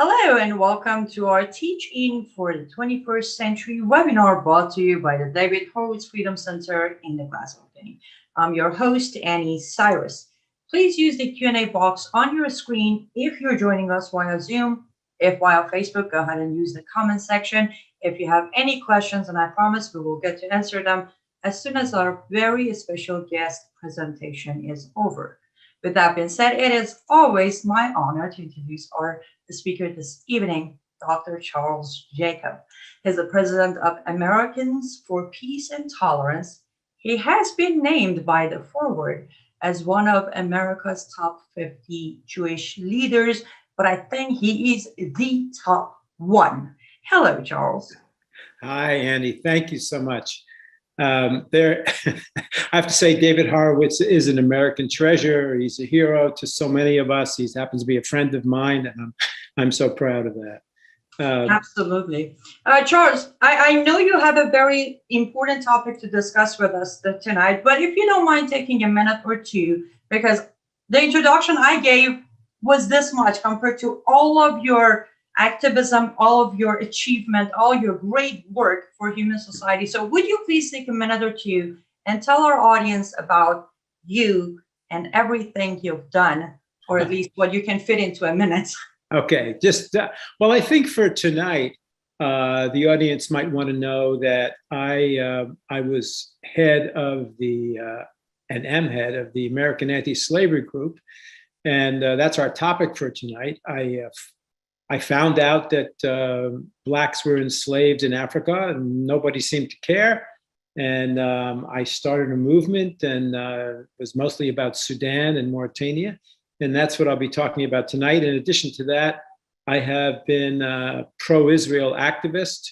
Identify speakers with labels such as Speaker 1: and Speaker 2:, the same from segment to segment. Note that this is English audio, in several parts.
Speaker 1: Hello and welcome to our Teach-In for the 21st Century webinar brought to you by the David Horowitz Freedom Center in the Glazov Gang. I'm your host, Annie Cyrus. Please use the Q&A box on your screen if you're joining us via Zoom. If via Facebook, go ahead and use the comment section. If you have any questions, and I promise we will get to answer them as soon as our very special guest presentation is over. With that being said, it is always my honor to introduce our speaker this evening, Dr. Charles Jacob. He's the president of Americans for Peace and Tolerance. He has been named by the Forward as one of America's top 50 Jewish leaders, but I think he is the top one. Hello, Charles.
Speaker 2: Hi, Andy. Thank you so much. I have to say, David Horowitz is an American treasure. He's a hero to so many of us. He happens to be a friend of mine, and I'm so proud of that.
Speaker 1: Absolutely. Charles, I know you have a very important topic to discuss with us tonight, but if you don't mind taking a minute or two, because the introduction I gave was this much compared to all of your activism, all of your achievement, all your great work for human society. So would you please take a minute or two and tell our audience about you and everything you've done, or at least what you can fit into a minute?
Speaker 2: Okay, well, I think for tonight, the audience might want to know that I was head of and am head of the American Anti-Slavery Group, and that's our topic for tonight. I found out that Blacks were enslaved in Africa and nobody seemed to care. And I started a movement, and it was mostly about Sudan and Mauritania. And that's what I'll be talking about tonight. In addition to that, I have been a pro-Israel activist.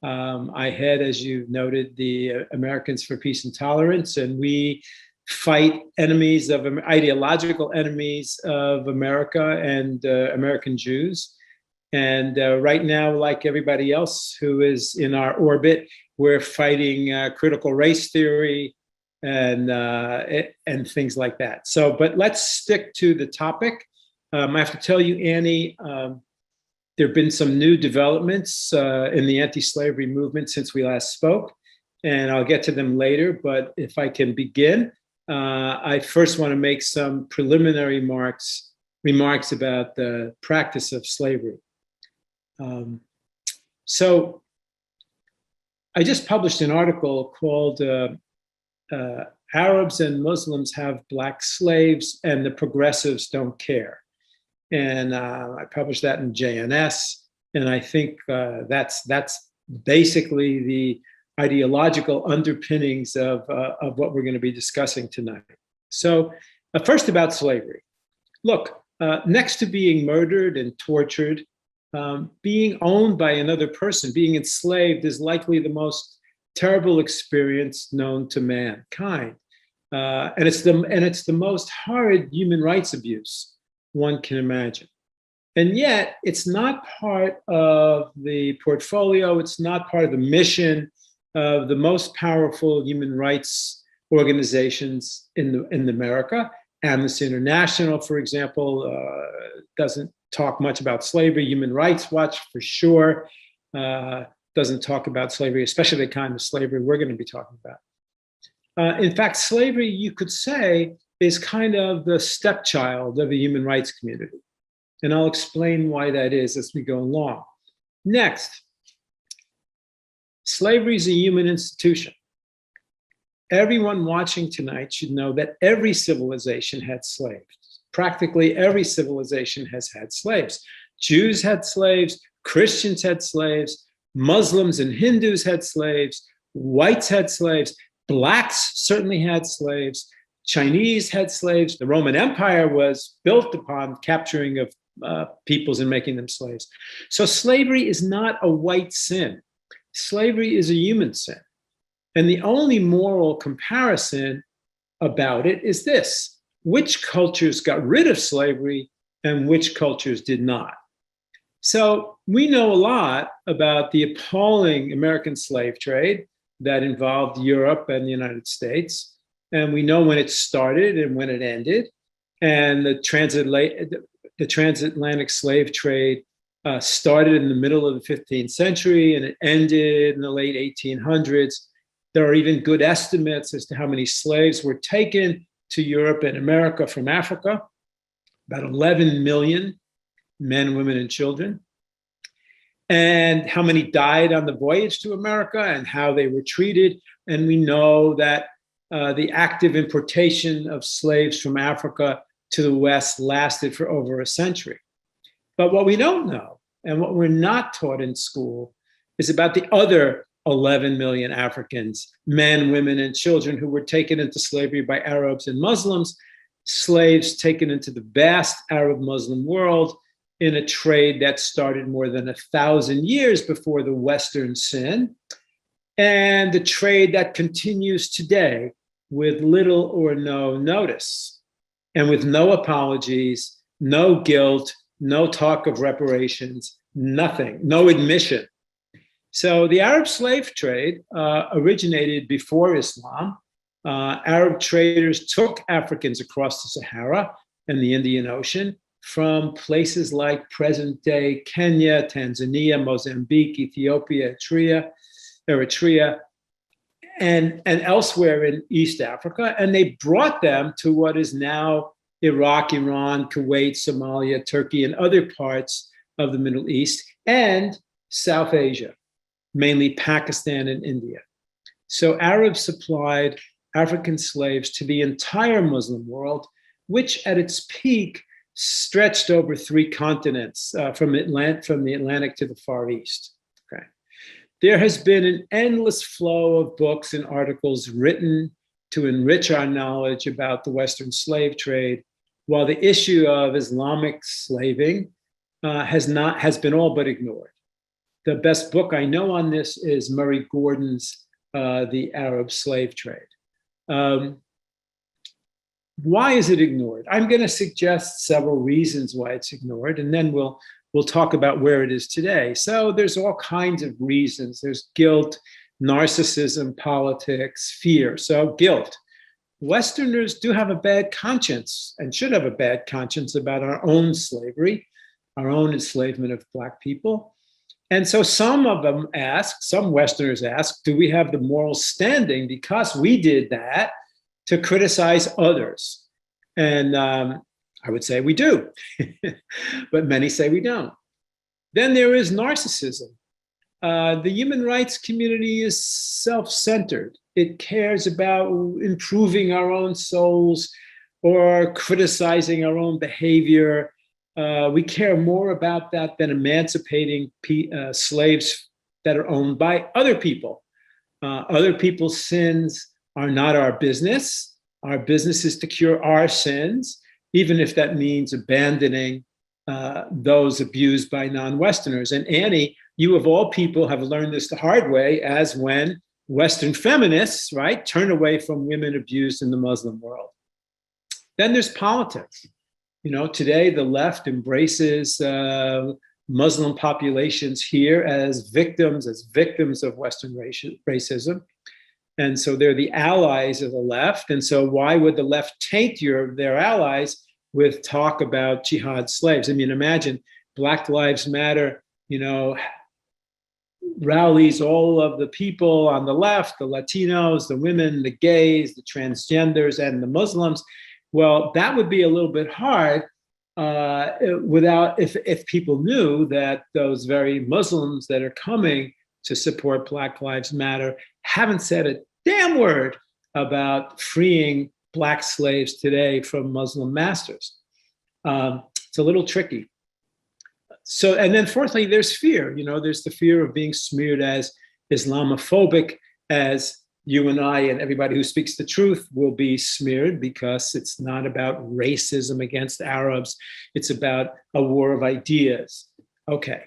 Speaker 2: I head, as you noted, the Americans for Peace and Tolerance, and we fight ideological enemies of America and American Jews. And right now, like everybody else who is in our orbit, we're fighting critical race theory and things like that. So, but let's stick to the topic. I have to tell you, Annie, there have been some new developments in the anti-slavery movement since we last spoke, and I'll get to them later. But if I can begin, I first want to make some preliminary remarks about the practice of slavery. So I just published an article called Arabs and Muslims Have Black Slaves and the Progressives Don't Care. And I published that in JNS. And I think that's basically the ideological underpinnings of what we're going to be discussing tonight. So first about slavery. Look, next to being murdered and tortured, being owned by another person, being enslaved, is likely the most terrible experience known to mankind, and it's the most horrid human rights abuse one can imagine. And yet, it's not part of the portfolio. It's not part of the mission of the most powerful human rights organizations in America. Amnesty International, for example, doesn't talk much about slavery. Human Rights Watch, for sure, doesn't talk about slavery, especially the kind of slavery we're going to be talking about. In fact, slavery, you could say, is kind of the stepchild of the human rights community. And I'll explain why that is as we go along. Next, slavery is a human institution. Everyone watching tonight should know that every civilization had slaves. Practically every civilization has had slaves. Jews had slaves, Christians had slaves, Muslims and Hindus had slaves, whites had slaves, Blacks certainly had slaves, Chinese had slaves. The Roman Empire was built upon capturing of peoples and making them slaves. So slavery is not a white sin. Slavery is a human sin. And the only moral comparison about it is this: which cultures got rid of slavery and which cultures did not. So we know a lot about the appalling American slave trade that involved Europe and the United States. And we know when it started and when it ended. And the transatlantic slave trade started in the middle of the 15th century and it ended in the late 1800s. There are even good estimates as to how many slaves were taken to Europe and America from Africa, about 11 million men, women, and children, and how many died on the voyage to America and how they were treated. And we know that the active importation of slaves from Africa to the West lasted for over a century. But what we don't know, and what we're not taught in school, is about the other 11 million Africans, men, women, and children who were taken into slavery by Arabs and Muslims, slaves taken into the vast Arab Muslim world in a trade that started more than 1,000 years before the Western sin, and the trade that continues today with little or no notice, and with no apologies, no guilt, no talk of reparations, nothing, no admission. So the Arab slave trade originated before Islam. Arab traders took Africans across the Sahara and the Indian Ocean from places like present-day Kenya, Tanzania, Mozambique, Ethiopia, Eritrea, and elsewhere in East Africa, and they brought them to what is now Iraq, Iran, Kuwait, Somalia, Turkey, and other parts of the Middle East and South Asia, mainly Pakistan and India. So Arabs supplied African slaves to the entire Muslim world, which at its peak stretched over 3 continents, from the Atlantic to the Far East. Okay. There has been an endless flow of books and articles written to enrich our knowledge about the Western slave trade, while the issue of Islamic slaving has been all but ignored. The best book I know on this is Murray Gordon's The Arab Slave Trade. Why is it ignored? I'm going to suggest several reasons why it's ignored, and then we'll talk about where it is today. So there's all kinds of reasons. There's guilt, narcissism, politics, fear. So guilt. Westerners do have a bad conscience and should have a bad conscience about our own slavery, our own enslavement of Black people. And so some Westerners ask, do we have the moral standing because we did that to criticize others? And I would say we do, but many say we don't. Then there is narcissism. The human rights community is self-centered. It cares about improving our own souls or criticizing our own behavior. We care more about that than emancipating slaves that are owned by other people. Other people's sins are not our business. Our business is to cure our sins, even if that means abandoning those abused by non-Westerners. And Annie, you of all people have learned this the hard way, as when Western feminists, right, turn away from women abused in the Muslim world. Then there's politics. You know, today the left embraces Muslim populations here as victims of Western racism. And so they're the allies of the left. And so why would the left taint their allies with talk about jihad slaves? I mean, imagine Black Lives Matter, you know, rallies all of the people on the left, the Latinos, the women, the gays, the transgenders, and the Muslims. Well, that would be a little bit hard if people knew that those very Muslims that are coming to support Black Lives Matter haven't said a damn word about freeing Black slaves today from Muslim masters. It's a little tricky. So, and then fourthly, there's fear. You know, there's the fear of being smeared as Islamophobic, as you and I and everybody who speaks the truth will be smeared, because it's not about racism against Arabs. It's about a war of ideas. Okay.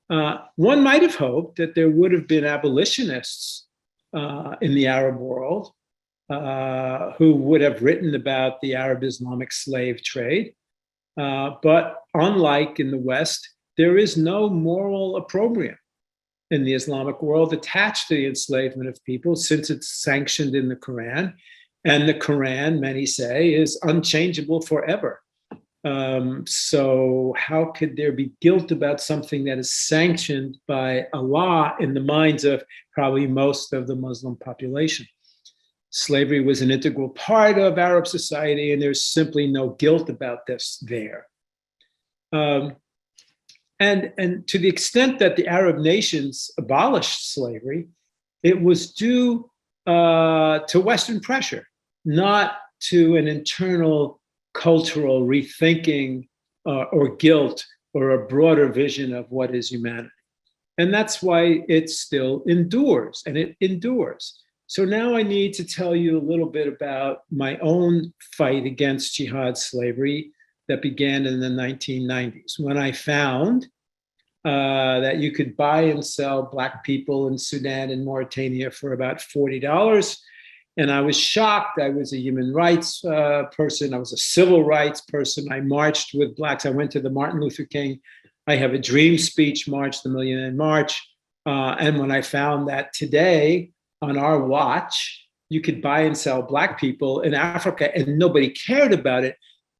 Speaker 2: One might have hoped that there would have been abolitionists in the Arab world who would have written about the Arab Islamic slave trade. But unlike in the West, there is no moral opprobrium in the Islamic world attached to the enslavement of people, since it's sanctioned in the Quran. And the Quran, many say, is unchangeable forever. So how could there be guilt about something that is sanctioned by Allah in the minds of probably most of the Muslim population? Slavery was an integral part of Arab society, and there's simply no guilt about this there. And to the extent that the Arab nations abolished slavery, it was due to Western pressure, not to an internal cultural rethinking or guilt or a broader vision of what is humanity. And that's why it still endures, and it endures. So now I need to tell you a little bit about my own fight against jihad slavery that began in the 1990s, when I found that you could buy and sell Black people in Sudan and Mauritania for about $40. And I was shocked. I was a human rights person. I was a civil rights person. I marched with Blacks. I went to the Martin Luther King I Have a Dream speech march, the Million Man March. And when I found that today on our watch, you could buy and sell Black people in Africa and nobody cared about it,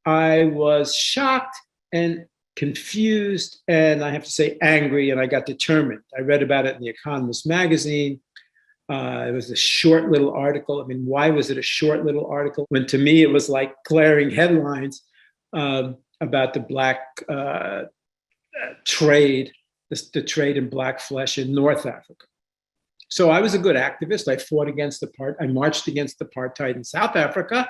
Speaker 2: I was shocked and confused, and I have to say angry, and I got determined. I read about it in The Economist magazine. It was a short little article. I mean, why was it a short little article when to me it was like glaring headlines about the Black trade, the trade in Black flesh in North Africa. So I was a good activist. I fought against I marched against apartheid in South Africa.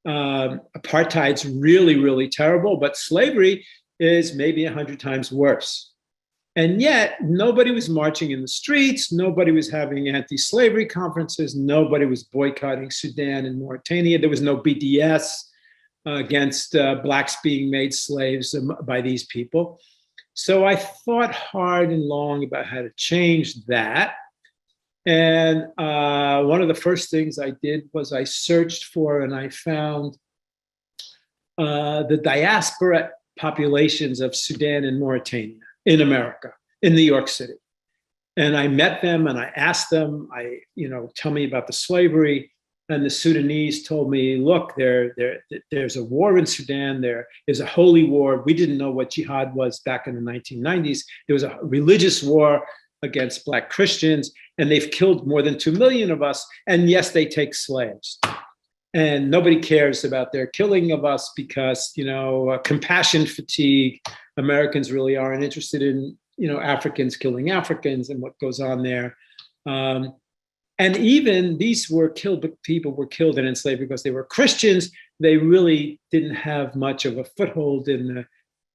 Speaker 2: Apartheid's really, really terrible, but slavery is maybe 100 times worse. And yet nobody was marching in the streets. Nobody was having anti-slavery conferences. Nobody was boycotting Sudan and Mauritania. There was no BDS against Blacks being made slaves by these people. So I thought hard and long about how to change that. And one of the first things I did was I searched for and I found the diaspora populations of Sudan and Mauritania in America, in New York City. And I met them and I asked them, tell me about the slavery. And the Sudanese told me, look, there's a war in Sudan. There is a holy war. We didn't know what jihad was back in the 1990s. There was a religious war against Black Christians, and they've killed more than 2 million of us. And yes, they take slaves. And nobody cares about their killing of us because, compassion fatigue. Americans really aren't interested in, Africans killing Africans and what goes on there. And even these people were killed and enslaved because they were Christians. They really didn't have much of a foothold in the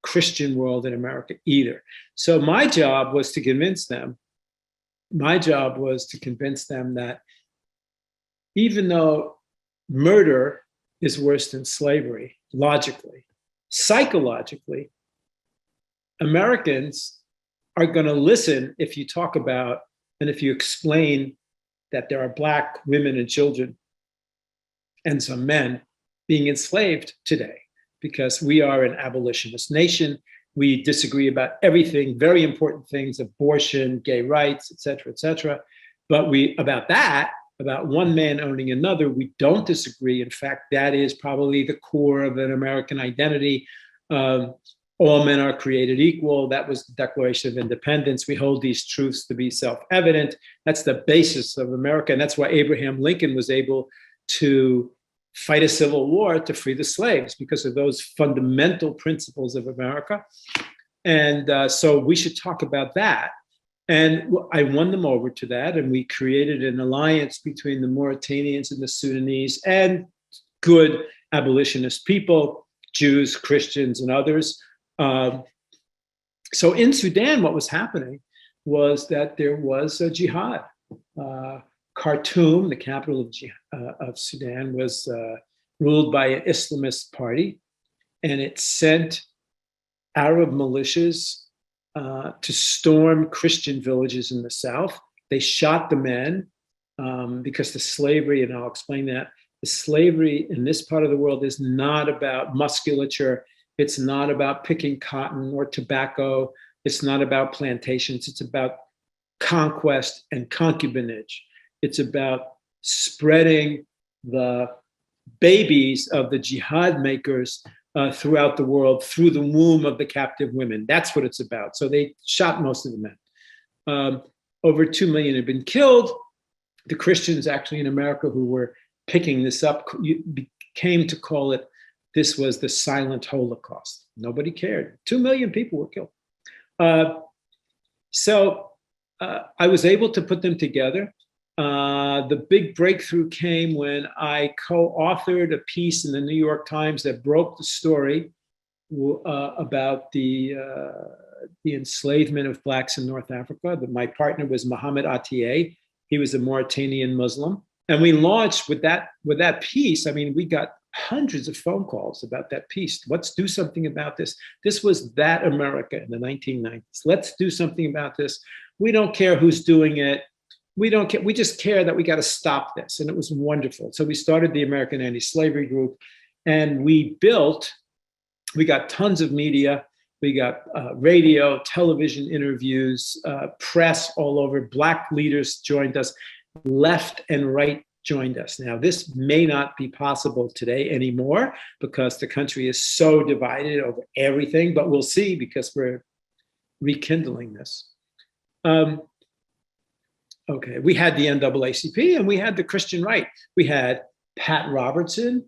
Speaker 2: Christian world in America either. So my job was to convince them that even though murder is worse than slavery, logically, psychologically, Americans are going to listen if you talk about and if you explain that there are Black women and children and some men being enslaved today, because we are an abolitionist nation. We disagree about everything, very important things, abortion, gay rights, et cetera, but about one man owning another, we don't disagree. In fact, that is probably the core of an American identity. All men are created equal. That was the Declaration of Independence. We hold these truths to be self-evident. That's the basis of America. And that's why Abraham Lincoln was able to fight a civil war to free the slaves, because of those fundamental principles of America. And so we should talk about that. And I won them over to that. And we created an alliance between the Mauritanians and the Sudanese and good abolitionist people, Jews, Christians, and others. So in Sudan, what was happening was that there was a jihad. Khartoum, the capital of Sudan, was ruled by an Islamist party, and it sent Arab militias to storm Christian villages in the south. They shot the men because the slavery, and I'll explain that, the slavery in this part of the world is not about musculature. It's not about picking cotton or tobacco. It's not about plantations. It's about conquest and concubinage. It's about spreading the babies of the jihad makers throughout the world through the womb of the captive women. That's what it's about. So they shot most of the men. Over 2 million had been killed. The Christians actually in America who were picking this up came to call it, this was the silent Holocaust. Nobody cared. 2 million people were killed. So I was able to put them together. The big breakthrough came when I co-authored a piece in the New York Times that broke the story about the enslavement of blacks in North Africa. My partner was Mohammed Atiye. He was a Mauritanian Muslim. And we launched with that piece. I mean, we got hundreds of phone calls about that piece. Let's do something about this. This was that America in the 1990s. Let's do something about this. We don't care who's doing it. We don't care. We just care that we got to stop this. And it was wonderful. So we started the American Anti-Slavery Group, and we got tons of media. We got radio, television interviews, press all over. Black leaders joined us, left and right joined us. Now, this may not be possible today anymore because the country is so divided over everything, but we'll see because we're rekindling this. Okay, we had the NAACP and we had the Christian right. We had Pat Robertson,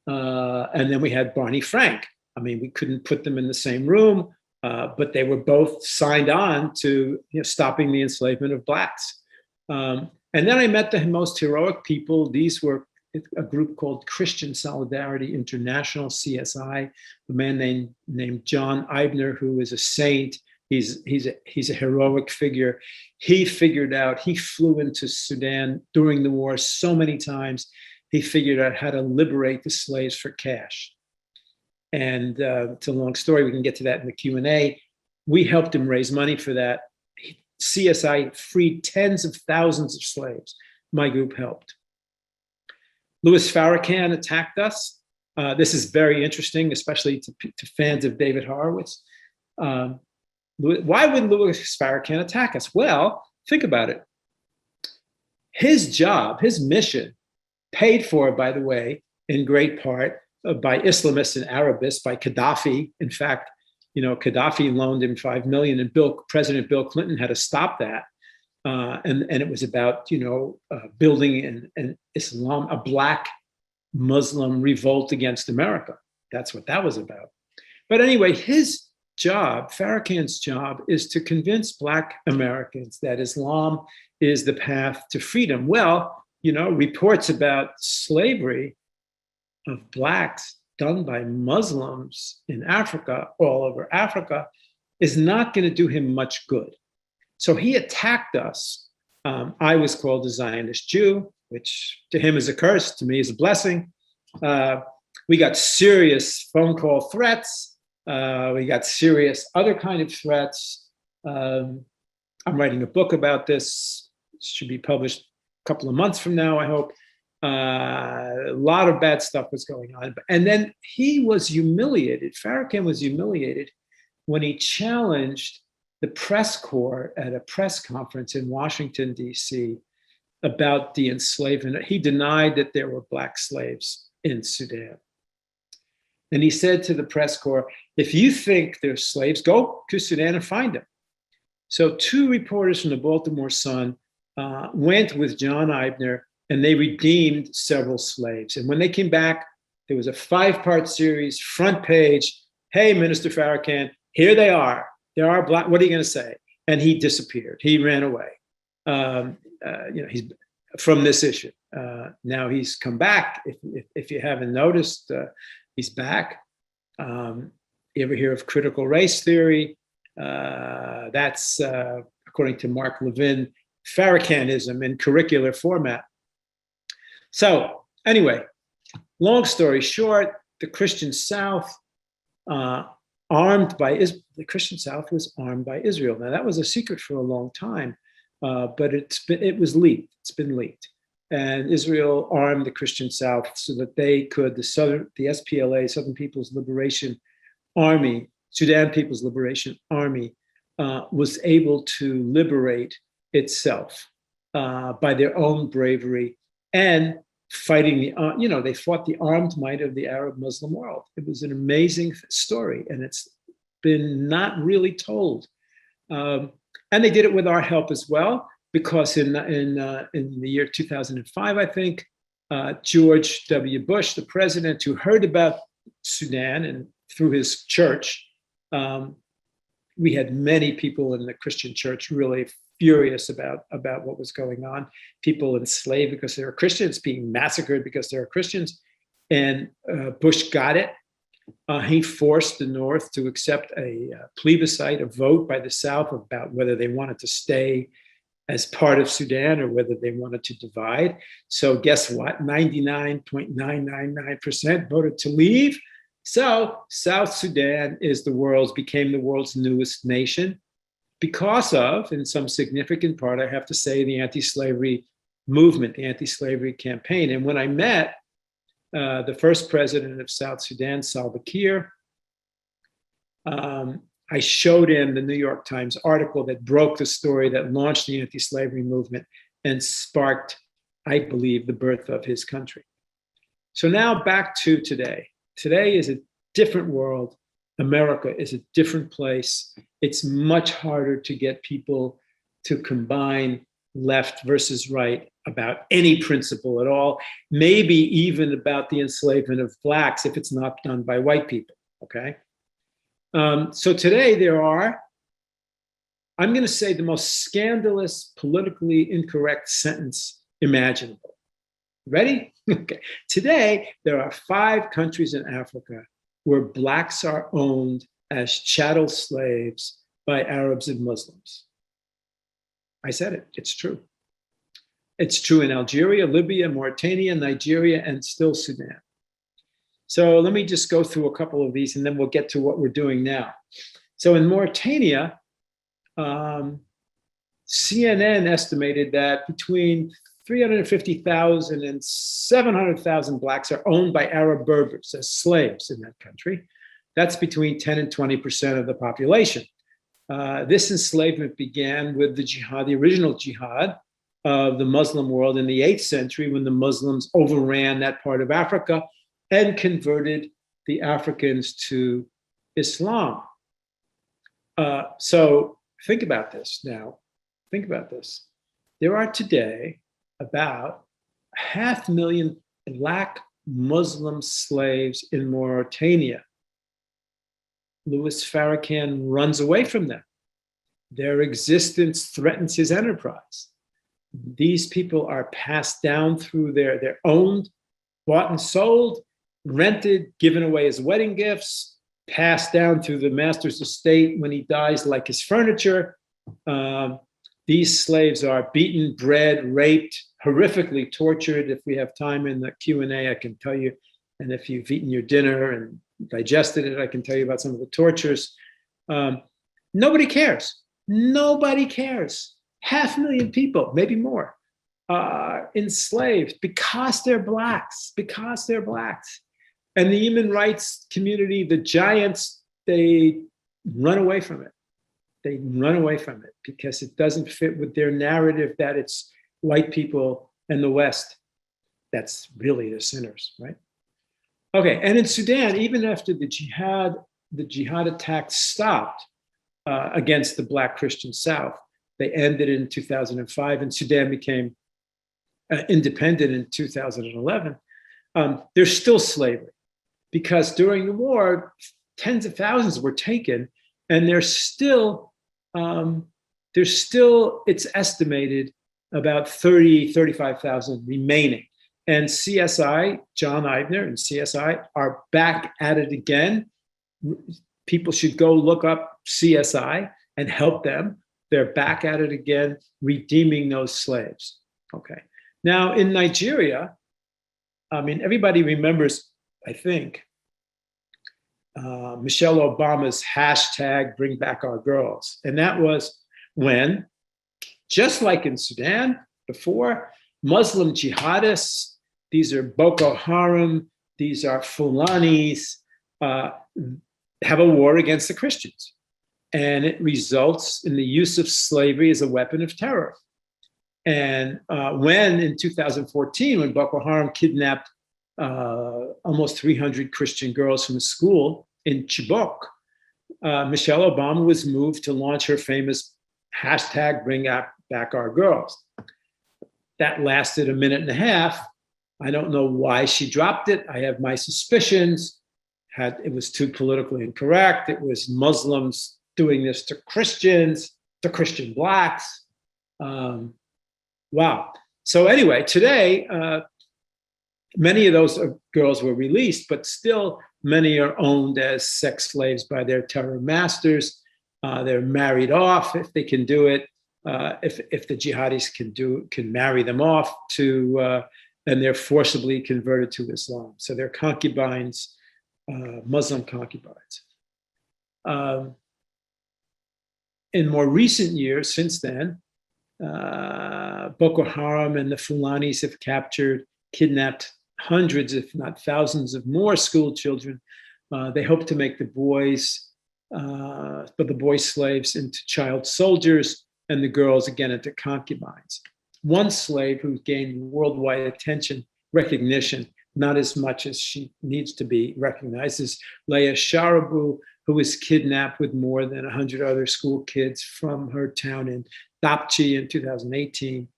Speaker 2: and then we had Barney Frank. I mean, we couldn't put them in the same room, but they were both signed on to stopping the enslavement of blacks. And then I met the most heroic people. These were a group called Christian Solidarity International, CSI, a man named John Eibner, who is a saint. He's a heroic figure. He flew into Sudan during the war so many times. He figured out how to liberate the slaves for cash. And it's a long story. We can get to that in the Q&A. We helped him raise money for that. CSI freed tens of thousands of slaves. My group helped. Louis Farrakhan attacked us. This is very interesting, especially to fans of David Horowitz. Why would Louis Farrakhan attack us? Well, think about it. His job, his mission, paid for, by the way, in great part by Islamists and Arabists, by Gaddafi. In fact, Gaddafi loaned him $5 million, and President Bill Clinton had to stop that. And it was about, building an Islam, a black Muslim revolt against America. That's what that was about. But anyway, his job, Farrakhan's job, is to convince Black Americans that Islam is the path to freedom. Well, reports about slavery of blacks done by Muslims in Africa, all over Africa, is not going to do him much good. So he attacked us. I was called a Zionist Jew, which to him is a curse, to me is a blessing. We got serious phone call threats. We got serious other kind of threats. I'm writing a book about this. It should be published a couple of months from now, I hope. A lot of bad stuff was going on. And then he was humiliated. Farrakhan was humiliated when he challenged the press corps at a press conference in Washington, D.C. about the enslavement. He denied that there were black slaves in Sudan. And he said to the press corps, if you think there's slaves, go to Sudan and find them. So 2 reporters from the Baltimore Sun went with John Eibner, and they redeemed several slaves. And when they came back, there was a 5-part series, front page. Hey, Minister Farrakhan, here they are. There are black. What are you going to say? And he disappeared. He ran away. He's from this issue. Now he's come back. If you haven't noticed, he's back. You ever hear of critical race theory? That's, according to Mark Levin, Farrakhanism in curricular format. So anyway, long story short, the Christian South, the Christian South was armed by Israel. Now that was a secret for a long time, but it was leaked. It's been leaked, and Israel armed the Christian South so that they could, the SPLA, Southern People's Liberation Army, Sudan People's Liberation Army, was able to liberate itself by their own bravery and fighting they fought the armed might of the Arab Muslim world. It was an amazing story, and it's been not really told. And they did it with our help as well, because in the year 2005, I think, George W. Bush, the president, who heard about Sudan and through his church, we had many people in the Christian church really furious about what was going on. People enslaved because they were Christians, being massacred because they were Christians. And Bush got it. He forced the North to accept a plebiscite, a vote by the South about whether they wanted to stay as part of Sudan or whether they wanted to divide. So guess what? 99.999% voted to leave. So South Sudan became the world's newest nation because of, in some significant part, I have to say, the anti-slavery movement, the anti-slavery campaign. And when I met the first president of South Sudan, Salva Kiir, I showed him the New York Times article that broke the story that launched the anti-slavery movement and sparked, I believe, the birth of his country. So now back to today. Today is a different world. America is a different place. It's much harder to get people to combine left versus right about any principle at all, maybe even about the enslavement of blacks if it's not done by white people, okay? So today there are, I'm going to say, the most scandalous, politically incorrect sentence imaginable. Ready? Okay. Today, there are 5 countries in Africa where blacks are owned as chattel slaves by Arabs and Muslims. I said it. It's true. It's true in Algeria, Libya, Mauritania, Nigeria, and still Sudan. So let me just go through a couple of these, and then we'll get to what we're doing now. So in Mauritania, CNN estimated that between 350,000 and 700,000 blacks are owned by Arab Berbers as slaves in that country. That's between 10 and 20% of the population. This enslavement began with the jihad, the original jihad of the Muslim world in the 8th century, when the Muslims overran that part of Africa and converted the Africans to Islam. So think about this now. Think about this. There are today about 500,000 Black Muslim slaves in Mauritania. Louis Farrakhan runs away from them. Their existence threatens his enterprise. These people are passed down through they're owned, bought and sold, rented, given away as wedding gifts, passed down through the master's estate when he dies, like his furniture. These slaves are beaten, bred, raped, horrifically tortured. If we have time in the Q&A, I can tell you. And if you've eaten your dinner and digested it, I can tell you about some of the tortures. Nobody cares. Nobody cares. 500,000 people, maybe more, enslaved because they're blacks, And the human rights community, the giants, they run away from it. They run away from it because it doesn't fit with their narrative that it's white people and the West that's really the sinners, right? Okay, and in Sudan, even after the jihad attacks stopped against the Black Christian South, they ended in 2005, and Sudan became independent in 2011. There's still slavery because during the war, tens of thousands were taken, and there's still, it's estimated about 35,000 remaining. And CSI, John Eibner and CSI are back at it again. People should go look up CSI and help them. They're back at it again, redeeming those slaves. Okay. Now in Nigeria, I mean, everybody remembers, I think, Michelle Obama's hashtag Bring Back Our Girls. And that was when, just like in Sudan before, Muslim jihadists, these are Boko Haram, these are Fulanis, have a war against the Christians. And it results in the use of slavery as a weapon of terror. And when in 2014, when Boko Haram kidnapped almost 300 Christian girls from a school in Chibok, Michelle Obama was moved to launch her famous hashtag Bring Back Our Girls. That lasted a minute and a half. I don't know why she dropped it. I have my suspicions. It was too politically incorrect. It was Muslims doing this to Christians, to Christian blacks. Wow. So anyway, today, many of those girls were released, but still many are owned as sex slaves by their terror masters. They're married off if they can do it. If the jihadis can marry them off to, and they're forcibly converted to Islam. So they're concubines, Muslim concubines. In more recent years, since then, Boko Haram and the Fulanis have captured, kidnapped hundreds, if not thousands, of more school children. They hope to make the boys slaves into child soldiers, and the girls again into concubines. One slave who's gained worldwide attention, recognition, not as much as she needs to be recognized, is Leah Sharibu, who was kidnapped with more than 100 other school kids from her town in Dapchi in 2018.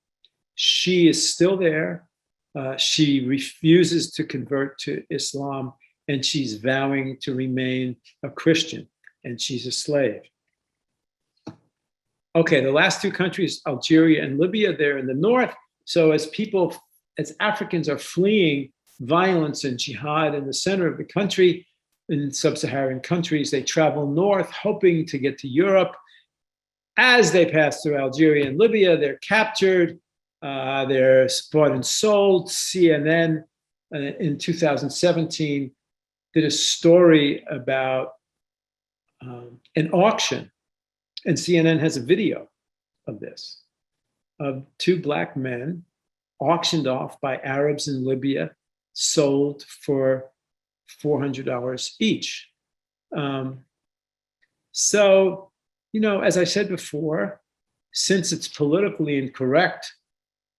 Speaker 2: She is still there. She refuses to convert to Islam, and she's vowing to remain a Christian, and she's a slave. Okay, the last two countries, Algeria and Libya, they're in the north. So as Africans are fleeing violence and jihad in the center of the country, in sub-Saharan countries, they travel north, hoping to get to Europe. As they pass through Algeria and Libya, they're captured, they're bought and sold. CNN in 2017 did a story about an auction, and CNN has a video of this, of two black men auctioned off by Arabs in Libya, sold for $400 each. So, as I said before, since it's politically incorrect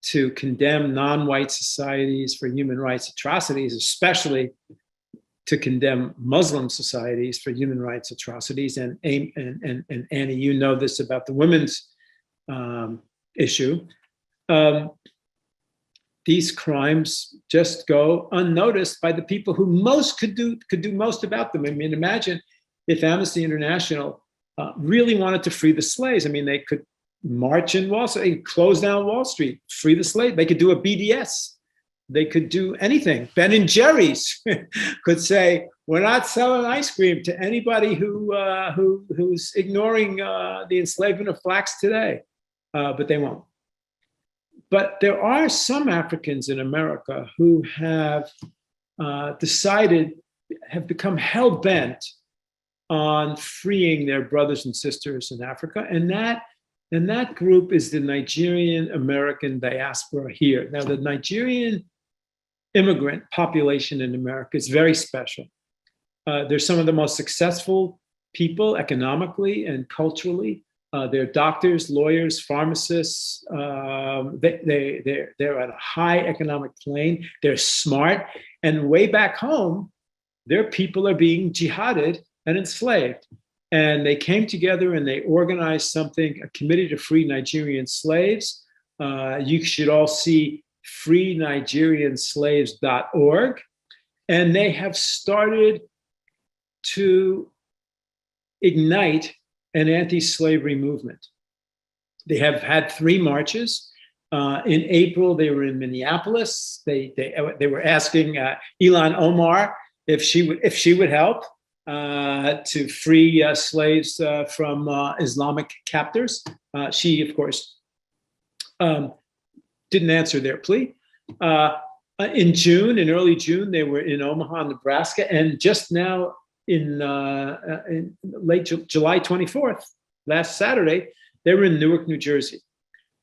Speaker 2: to condemn non-white societies for human rights atrocities, especially to condemn Muslim societies for human rights atrocities, and Annie, you know this about the women's issue, these crimes just go unnoticed by the people who most could do most about them. I mean, imagine if Amnesty International really wanted to free the slaves. I mean, they could march in Wall Street, close down Wall Street, free the slave. They could do a BDS. They could do anything. Ben and Jerry's could say, we're not selling ice cream to anybody who's ignoring the enslavement of blacks today, but they won't. But there are some Africans in America who have have become hell-bent on freeing their brothers and sisters in Africa, and that group is the Nigerian American diaspora here. Now, the Nigerian immigrant population in America is very special. They're some of the most successful people economically and culturally. They're doctors, lawyers, pharmacists. They're at a high economic plane. They're smart. And way back home, their people are being jihaded and enslaved. And they came together and they organized something, a committee to free Nigerian slaves. You should all see freenigerianslaves.org. And they have started to ignite an anti-slavery movement. They have had 3 marches. In April, they were in Minneapolis. They were asking Ilhan Omar if she would help to free slaves from Islamic captors. She, of course, didn't answer their plea. In early June, they were in Omaha, Nebraska, and just now in late July 24th, last Saturday, they were in Newark, New Jersey.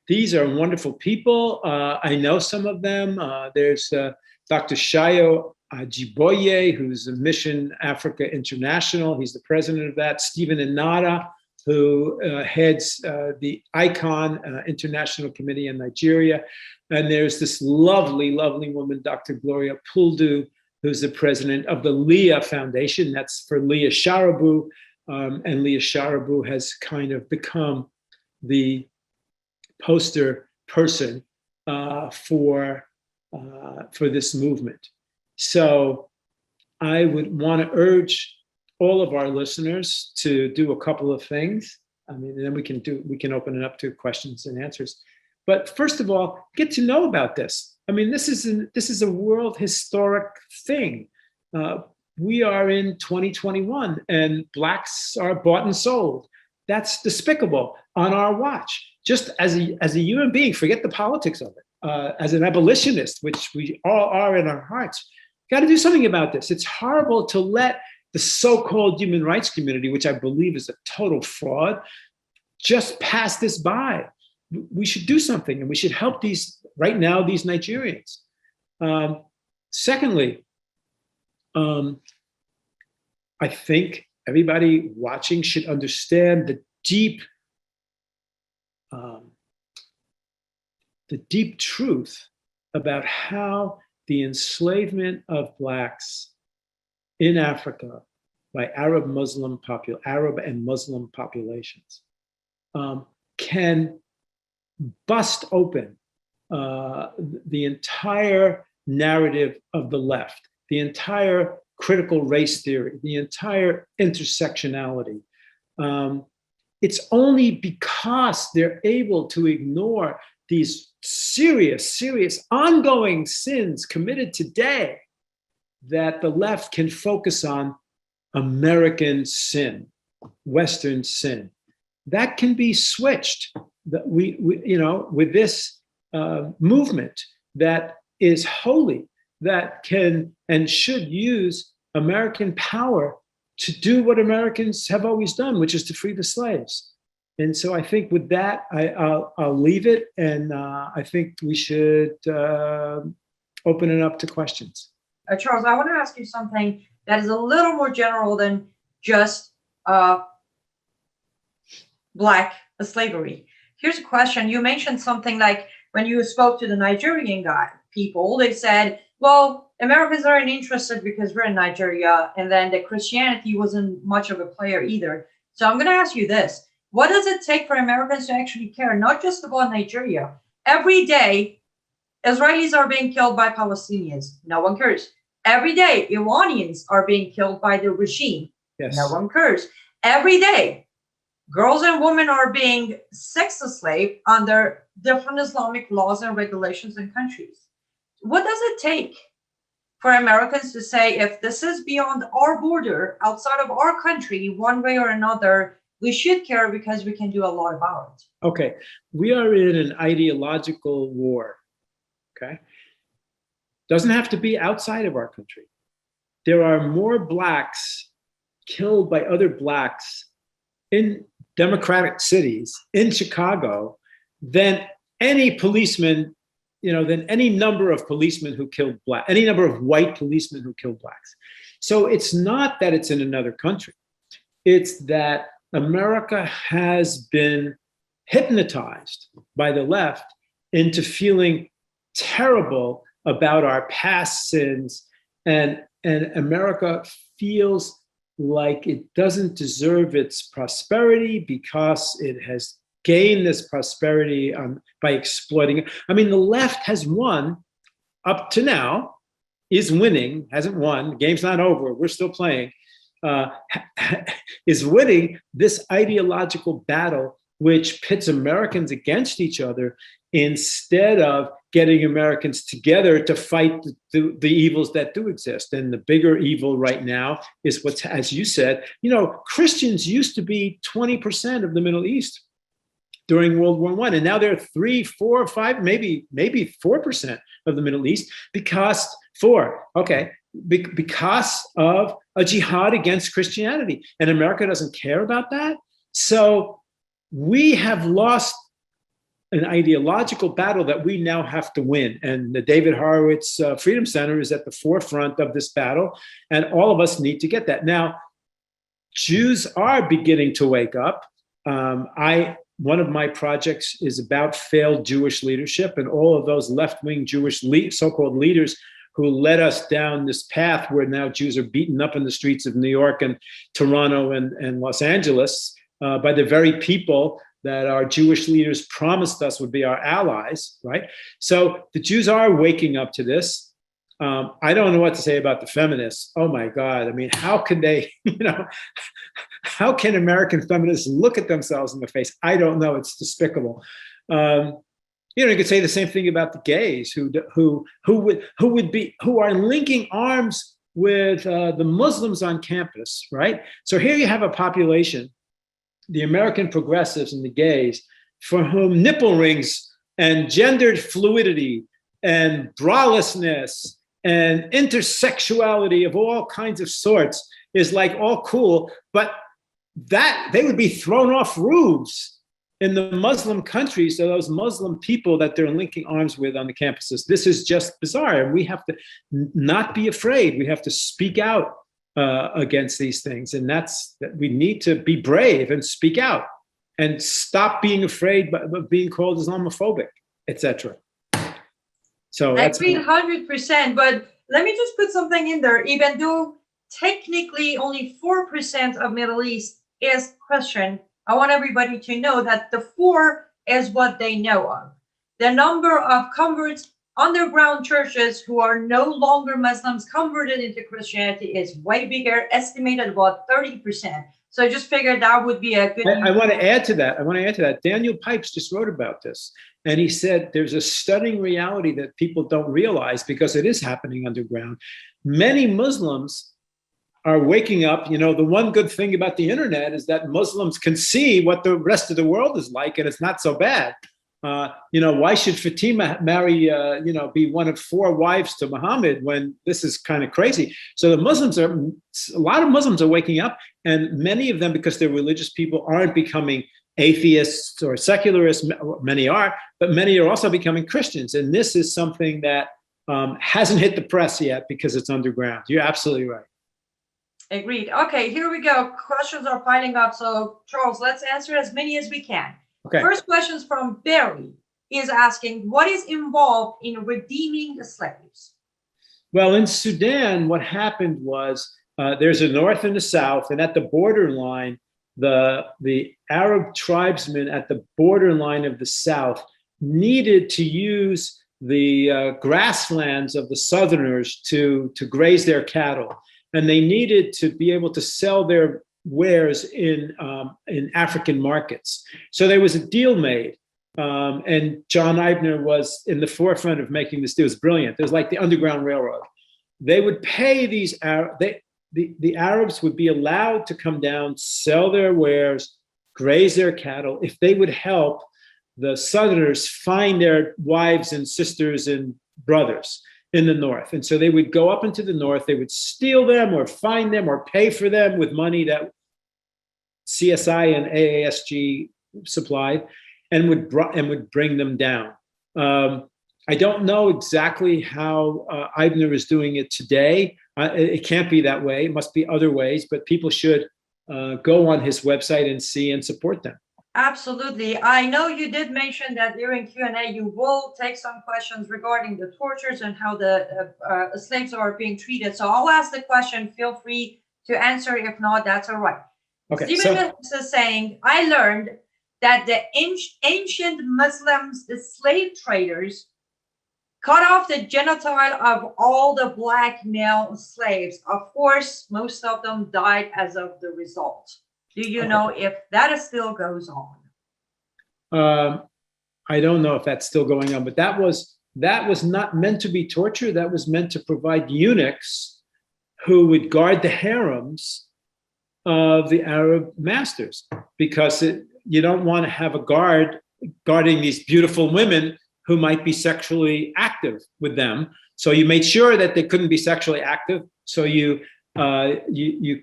Speaker 2: These are wonderful people. I know some of them. There's Dr. Shayo Ajiboye, who's a Mission Africa International. He's the president of that. Stephen Inada, who heads the ICON International Committee in Nigeria. And there's this lovely, lovely woman, Dr. Gloria Puldu, who's the president of the Leah Foundation. That's for Leah Sharibu. And Leah Sharibu has kind of become the poster person for this movement. So I would want to urge all of our listeners to do a couple of things. I mean, and then we can open it up to questions and answers. But first of all, get to know about this. I mean, this is a world historic thing. We are in 2021 and Blacks are bought and sold. That's despicable on our watch. Just as a human being, forget the politics of it. As an abolitionist, which we all are in our hearts, got to do something about this. It's horrible to let the so-called human rights community, which I believe is a total fraud, just pass this by. We should do something, and we should help these Nigerians. Secondly, I think everybody watching should understand the deep truth about how the enslavement of Blacks in Africa by Arab and Muslim populations can bust open the entire narrative of the left, the entire critical race theory, the entire intersectionality. It's only because they're able to ignore these serious ongoing sins committed today that the left can focus on American sin, Western sin. That can be switched. That we with this movement that is holy, that can and should use American power to do what Americans have always done, which is to free the slaves. And so I think with that, I'll leave it, and I think we should open it up to questions.
Speaker 1: Charles, I want to ask you something that is a little more general than just Black slavery. Here's a question. You mentioned something like when you spoke to the Nigerian people, they said, well, Americans aren't interested because we're in Nigeria, and then the Christianity wasn't much of a player either. So I'm going to ask you this. What does it take for Americans to actually care, not just about Nigeria? Every day, Israelis are being killed by Palestinians. No one cares. Every day, Iranians are being killed by the regime.
Speaker 2: Yes.
Speaker 1: No one cares. Every day, girls and women are being sex enslaved under different Islamic laws and regulations in countries. What does it take for Americans to say, if this is beyond our border, outside of our country, one way or another, we should care because we can do a lot about it?
Speaker 2: Okay, we are in an ideological war, okay? Doesn't have to be outside of our country. There are more Blacks killed by other Blacks in democratic cities in Chicago than any policeman, than any number of policemen who killed Black, any number of white policemen who killed Blacks. So it's not that it's in another country. It's that America has been hypnotized by the left into feeling terrible about our past sins, and America feels like it doesn't deserve its prosperity because it has gained this prosperity by exploiting it. I mean, the left has won up to now, is winning, hasn't won, the game's not over, we're still playing, is winning this ideological battle which pits Americans against each other instead of getting Americans together to fight the evils that do exist. And the bigger evil right now is what's, as you said, Christians used to be 20% of the Middle East during World War I, and now they're 3, 4, 5, maybe 4% of the Middle East because of a jihad against Christianity. And America doesn't care about that. So we have lost an ideological battle that we now have to win. And the David Horowitz Freedom Center is at the forefront of this battle. And all of us need to get that. Now, Jews are beginning to wake up. one of my projects is about failed Jewish leadership, and all of those left-wing Jewish so-called leaders who led us down this path where now Jews are beaten up in the streets of New York and Toronto and Los Angeles by the very people that our Jewish leaders promised us would be our allies, right? So the Jews are waking up to this. I don't know what to say about the feminists. Oh my God. I mean, how can they, how can American feminists look at themselves in the face? I don't know. It's despicable. You could say the same thing about the gays who are linking arms with the Muslims on campus, right? So here you have a population, the American progressives and the gays, for whom nipple rings and gendered fluidity and bralessness and intersexuality of all kinds of sorts is like all cool, but that they would be thrown off roofs in the Muslim countries, so those Muslim people that they're linking arms with on the campuses. This is just bizarre. And we have to not be afraid. We have to speak out against these things. And that we need to be brave and speak out and stop being afraid of being called Islamophobic, etc. So
Speaker 1: I agree 100%. But let me just put something in there. Even though technically only 4% of Middle East is Christian, I want everybody to know that the 4 is what they know of. The number of converts, underground churches who are no longer Muslims converted into Christianity is way bigger, estimated about 30%. So I just figured that would be a good.
Speaker 2: I want to add to that. Daniel Pipes just wrote about this. And he said there's a stunning reality that people don't realize because it is happening underground. Many Muslims are waking up. The one good thing about the internet is that Muslims can see what the rest of the world is like, and it's not so bad. Why should Fatima marry, be one of 4 wives to Muhammad when this is kind of crazy? So a lot of Muslims are waking up, and many of them, because they're religious people, aren't becoming atheists or secularists. Many are, but many are also becoming Christians. And this is something that hasn't hit the press yet because it's underground. You're absolutely right.
Speaker 1: Agreed. Okay, here we go. Questions are piling up. So, Charles, let's answer as many as we can.
Speaker 2: Okay.
Speaker 1: First question is from Barry. He is asking, what is involved in redeeming the slaves?
Speaker 2: Well, in Sudan, what happened was there's a north and a south, and at the borderline, the Arab tribesmen at the borderline of the south needed to use the grasslands of the southerners to graze their cattle. And they needed to be able to sell their wares in African markets. So there was a deal made. And John Eibner was in the forefront of making this deal. It was brilliant. It was like the Underground Railroad. They would pay these the Arabs would be allowed to come down, sell their wares, graze their cattle, if they would help the Southerners find their wives and sisters and brothers in the north. And so they would go up into the north, they would steal them or find them or pay for them with money that CSI and AASG supplied, and would bring them down. I don't know exactly how Eibner is doing it today. It can't be that way. It must be other ways, but people should go on his website and see and support them.
Speaker 1: Absolutely. I know you did mention that during Q&A, you will take some questions regarding the tortures and how the slaves are being treated. So I'll ask the question. Feel free to answer. If not, that's all right.
Speaker 2: Okay.
Speaker 1: Stephen is saying, I learned that the ancient Muslims, the slave traders, cut off the genitals of all the black male slaves. Of course, most of them died as of the result. Do you know if that still goes on?
Speaker 2: I don't know if that's still going on, but that was not meant to be torture. That was meant to provide eunuchs who would guard the harems of the Arab masters, because you don't want to have a guard guarding these beautiful women who might be sexually active with them. So you made sure that they couldn't be sexually active. So you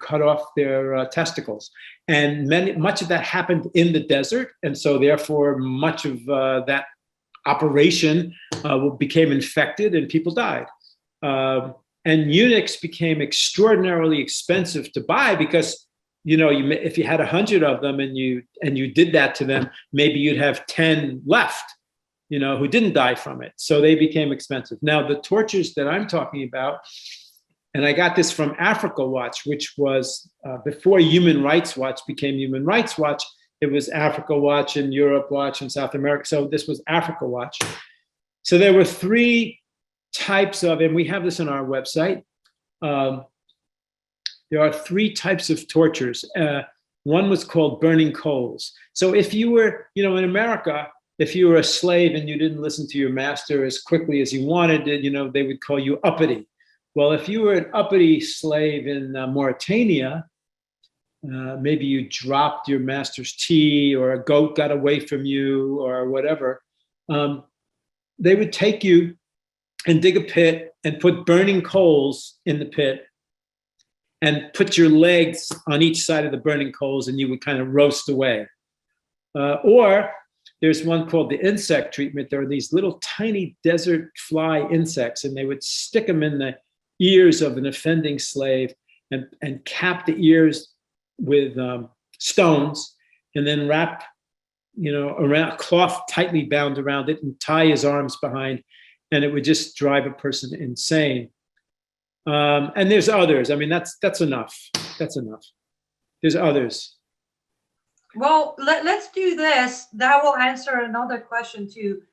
Speaker 2: cut off their testicles. And much of that happened in the desert. And so therefore much of that operation became infected and people died. And eunuchs became extraordinarily expensive to buy because if you had 100 of them and you did that to them, maybe you'd have 10 left, who didn't die from it. So they became expensive. Now, the tortures that I'm talking about, and I got this from Africa Watch, which was before Human Rights Watch became Human Rights Watch. It was Africa Watch and Europe Watch and South America. So this was Africa Watch. So there were 3 types of, and we have this on our website. There are 3 types of tortures. One was called burning coals. So if you were, in America, if you were a slave and you didn't listen to your master as quickly as you wanted to, they would call you uppity. Well, if you were an uppity slave in Mauritania, maybe you dropped your master's tea or a goat got away from you or whatever, they would take you and dig a pit and put burning coals in the pit and put your legs on each side of the burning coals and you would kind of roast away. Or there's one called the insect treatment. There are these little tiny desert fly insects and they would stick them in the ears of an offending slave and cap the ears with stones and then wrap, around cloth tightly bound around it and tie his arms behind, and it would just drive a person insane. And there's others. I mean, that's enough. That's enough. There's others.
Speaker 1: Well, let's do this. That will answer another question too.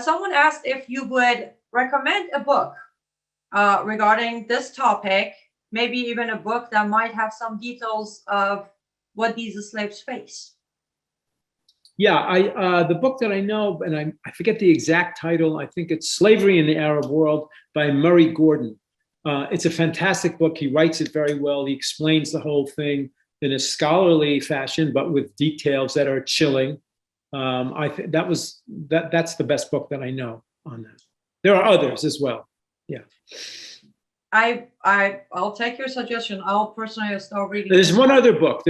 Speaker 1: Someone asked if you would recommend a book regarding this topic, maybe even a book that might have some details of what these slaves face.
Speaker 2: Yeah, the book that I know, and I forget the exact title, I think it's Slavery in the Arab World by Murray Gordon. It's a fantastic book. He writes it very well. He explains the whole thing in a scholarly fashion, but with details that are chilling. I think that's the best book that I know on that. There are others as well. Yeah.
Speaker 1: I'll take your suggestion. I'll personally start reading.
Speaker 2: There's one other book.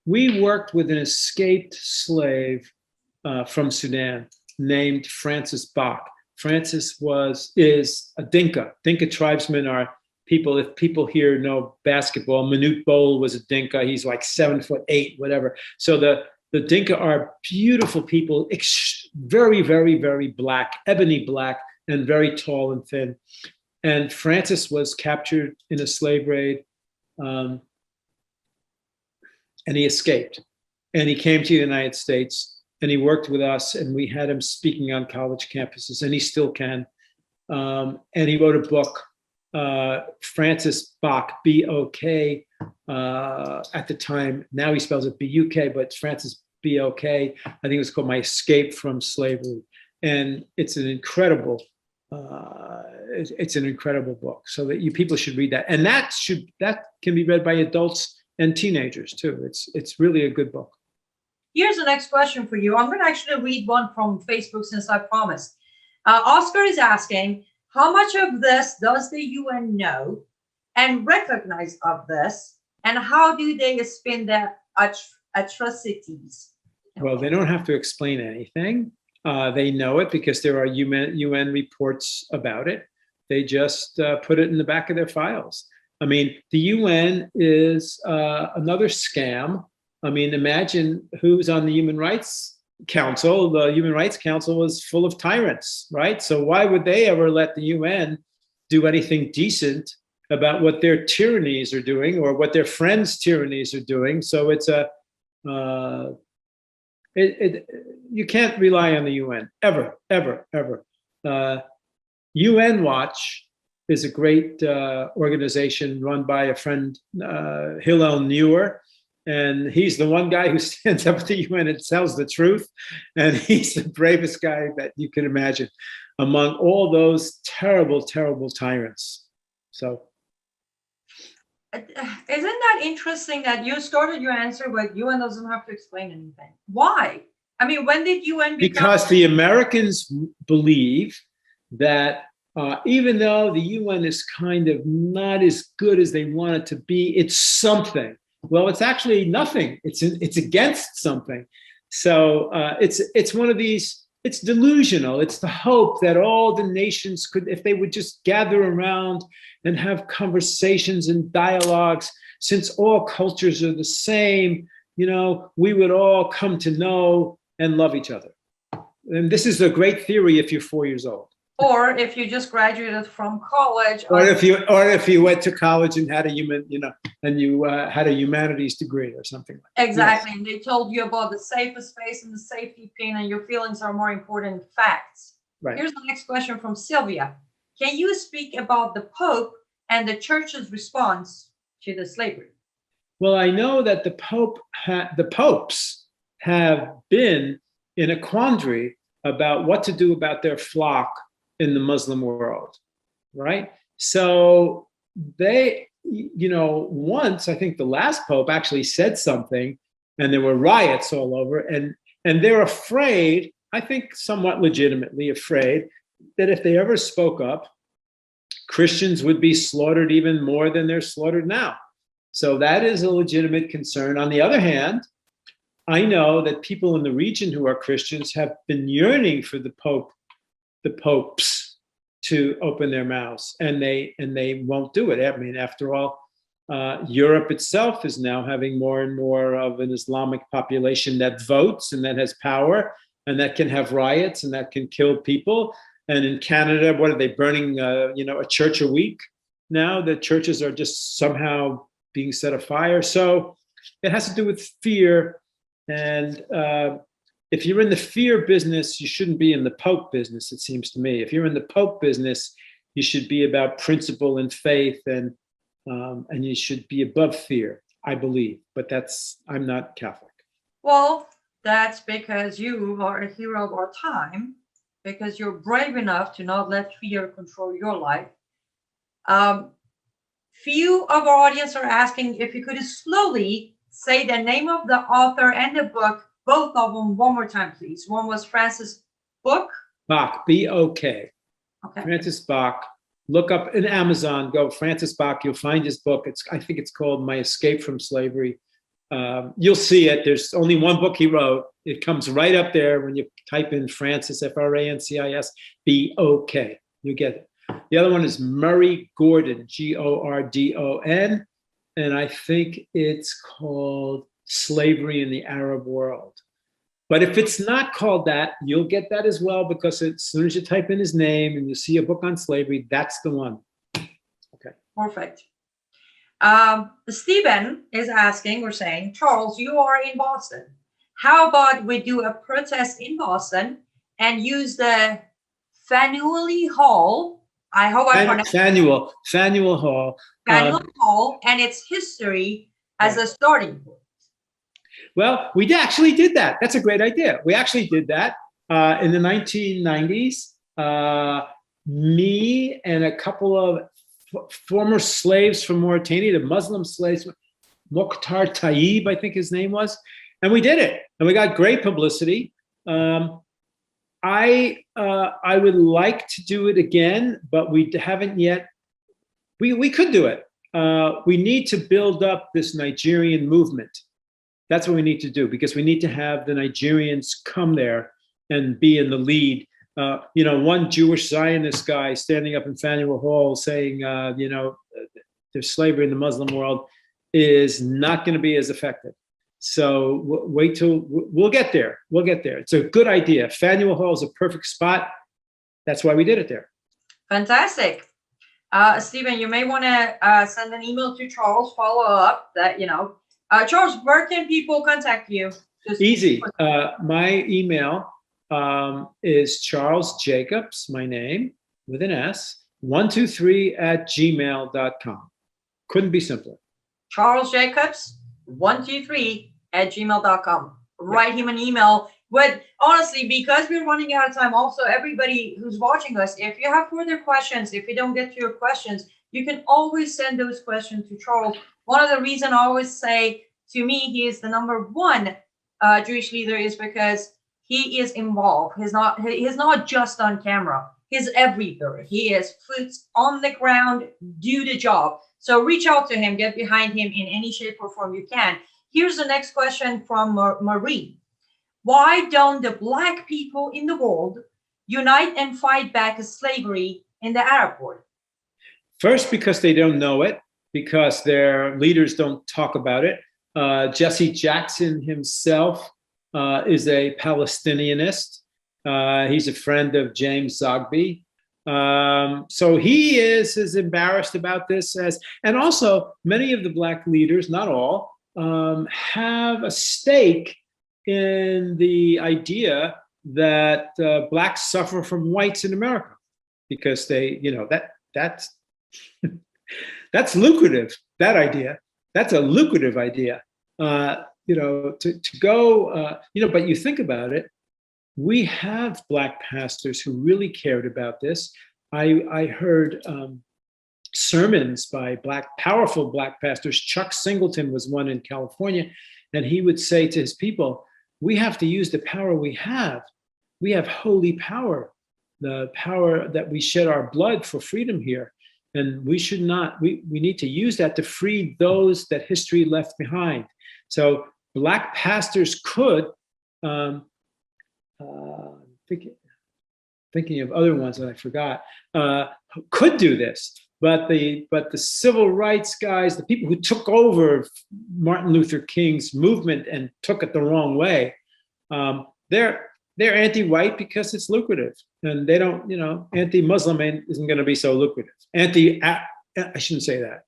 Speaker 2: We worked with an escaped slave from Sudan named Francis Bach. Francis is a Dinka. Dinka tribesmen are people, if people here know basketball, Manute Bol was a Dinka. He's like 7'8", whatever. So the Dinka are beautiful people, very, very, very black, ebony black, and very tall and thin. And Francis was captured in a slave raid, and he escaped. And he came to the United States, and he worked with us, and we had him speaking on college campuses, and he still can. And he wrote a book, Francis Bach, B-O-K, at the time. Now he spells it B-U-K, but it's Francis B-O-K. I think it was called My Escape from Slavery. And it's an incredible book, so that people should read that. And that can be read by adults and teenagers too. It's really a good book.
Speaker 1: Here's the next question for you. I'm going to actually read one from Facebook since I promised. Oscar is asking, how much of this does the UN know and recognize of this? And how do they spin their atrocities?
Speaker 2: Well, they don't have to explain anything. They know it because there are UN reports about it. They just put it in the back of their files. I mean, the UN is another scam. I mean, imagine who's on the Human Rights Council. The Human Rights Council was full of tyrants, right? So why would they ever let the UN do anything decent about what their tyrannies are doing or what their friends' tyrannies are doing? So it's you can't rely on the UN ever, ever, ever. UN Watch is a great organization run by a friend, Hillel Neuer. And he's the one guy who stands up at the UN and tells the truth. And he's the bravest guy that you can imagine among all those terrible, terrible tyrants. So.
Speaker 1: Isn't that interesting that you started your answer with UN doesn't have to explain anything? Why? I mean, when did UN become?
Speaker 2: Because the Americans believe that even though the UN is kind of not as good as they want it to be, it's something. Well, it's actually nothing. It's against something. So it's one of these, it's delusional. It's the hope that all the nations could, if they would just gather around and have conversations and dialogues, since all cultures are the same, we would all come to know and love each other. And this is a great theory if you're 4 years old.
Speaker 1: Or if you just graduated from college.
Speaker 2: Or if you went to college and had had a humanities degree or something like that.
Speaker 1: Exactly.
Speaker 2: Yes.
Speaker 1: And they told you about the safest space and the safety pin, and your feelings are more important than facts.
Speaker 2: Right.
Speaker 1: Here's the next question from Sylvia. Can you speak about the Pope and the Church's response to the slavery?
Speaker 2: Well, I know that the popes have been in a quandary about what to do about their flock in the Muslim world, right? So they, once, I think the last Pope actually said something, and there were riots all over, and they're afraid, I think somewhat legitimately afraid, that if they ever spoke up, Christians would be slaughtered even more than they're slaughtered now. So that is a legitimate concern. On the other hand, I know that people in the region who are Christians have been yearning for the popes to open their mouths, and they won't do it. I mean, after all, Europe itself is now having more and more of an Islamic population that votes and that has power and that can have riots and that can kill people. And in Canada, what are they burning? A church a week now. The churches are just somehow being set afire. So it has to do with fear. And if you're in the fear business, you shouldn't be in the Pope business, it seems to me. If you're in the Pope business, you should be about principle and faith, and you should be above fear, I believe. But I'm not Catholic.
Speaker 1: Well, that's because you are a hero of our time, because you're brave enough to not let fear control your life. Few of our audience are asking if you could slowly say the name of the author and the book, both of them, one more time, please. One was Francis Bok.
Speaker 2: B-O-K.
Speaker 1: Okay.
Speaker 2: Francis Bok. Look up in Amazon, go Francis Bok, you'll find his book. I think it's called My Escape from Slavery. You'll see it. There's only one book he wrote. It comes right up there when you type in Francis, Francis Bok. You get it. The other one is Murray Gordon, Gordon. And I think it's called Slavery in the Arab World. But if it's not called that, you'll get that as well, because as soon as you type in his name and you see a book on slavery, that's the one. Okay.
Speaker 1: Perfect. Stephen is asking, we're saying, Charles, you are in Boston. How about we do a protest in Boston and use the Faneuil Hall? I hope I pronounced
Speaker 2: Faneuil Hall.
Speaker 1: Faneuil Hall and its history as a starting point.
Speaker 2: Well, we actually did that. That's a great idea. We actually did that in the 1990s. Me and a couple of former slaves from Mauritania, the Muslim slaves, Mokhtar Taib, I think his name was, and we did it, and we got great publicity. I would like to do it again, but we haven't yet. We could do it. We need to build up this Nigerian movement. That's what we need to do, because we need to have the Nigerians come there and be in the lead. One Jewish Zionist guy standing up in Faneuil Hall saying, there's slavery in the Muslim world is not going to be as effective. So wait till we'll get there. We'll get there. It's a good idea. Faneuil Hall is a perfect spot. That's why we did it there.
Speaker 1: Fantastic. Stephen, you may want to send an email to Charles, follow up that, Charles, where can people contact you?
Speaker 2: Easy. My email is Charles Jacobs, my name, with an S, 123@gmail.com. Couldn't be simpler.
Speaker 1: Charles Jacobs, 123@gmail.com. Write him an email. But honestly, because we're running out of time, also everybody who's watching us, if you have further questions, if you don't get to your questions, you can always send those questions to Charles. One of the reasons I always say, to me, he is the #1 Jewish leader is because he is involved. He's not just on camera. He's everywhere. He is foot on the ground, do the job. So reach out to him, get behind him in any shape or form you can. Here's the next question from Marie. Why don't the Black people in the world unite and fight back slavery in the Arab world?
Speaker 2: First, because they don't know it. because their leaders don't talk about it. Jesse Jackson himself is a Palestinianist. He's a friend of James Zogby. So he is as embarrassed about this as, and also many of the Black leaders, not all, have a stake in the idea that Blacks suffer from whites in America because they, that's that's lucrative. That idea, that's a lucrative idea. To go, but you think about it. We have Black pastors who really cared about this. I heard sermons by powerful Black pastors. Chuck Singleton was one in California, and he would say to his people, we have to use the power we have. We have holy power, the power that we shed our blood for freedom here. And we should not, we need to use that to free those that history left behind. So Black pastors could, thinking of other ones that I forgot, could do this. But the civil rights guys, the people who took over Martin Luther King's movement and took it the wrong way, they're anti-white because it's lucrative, and they don't, anti-Muslim isn't going to be so lucrative. I shouldn't say that.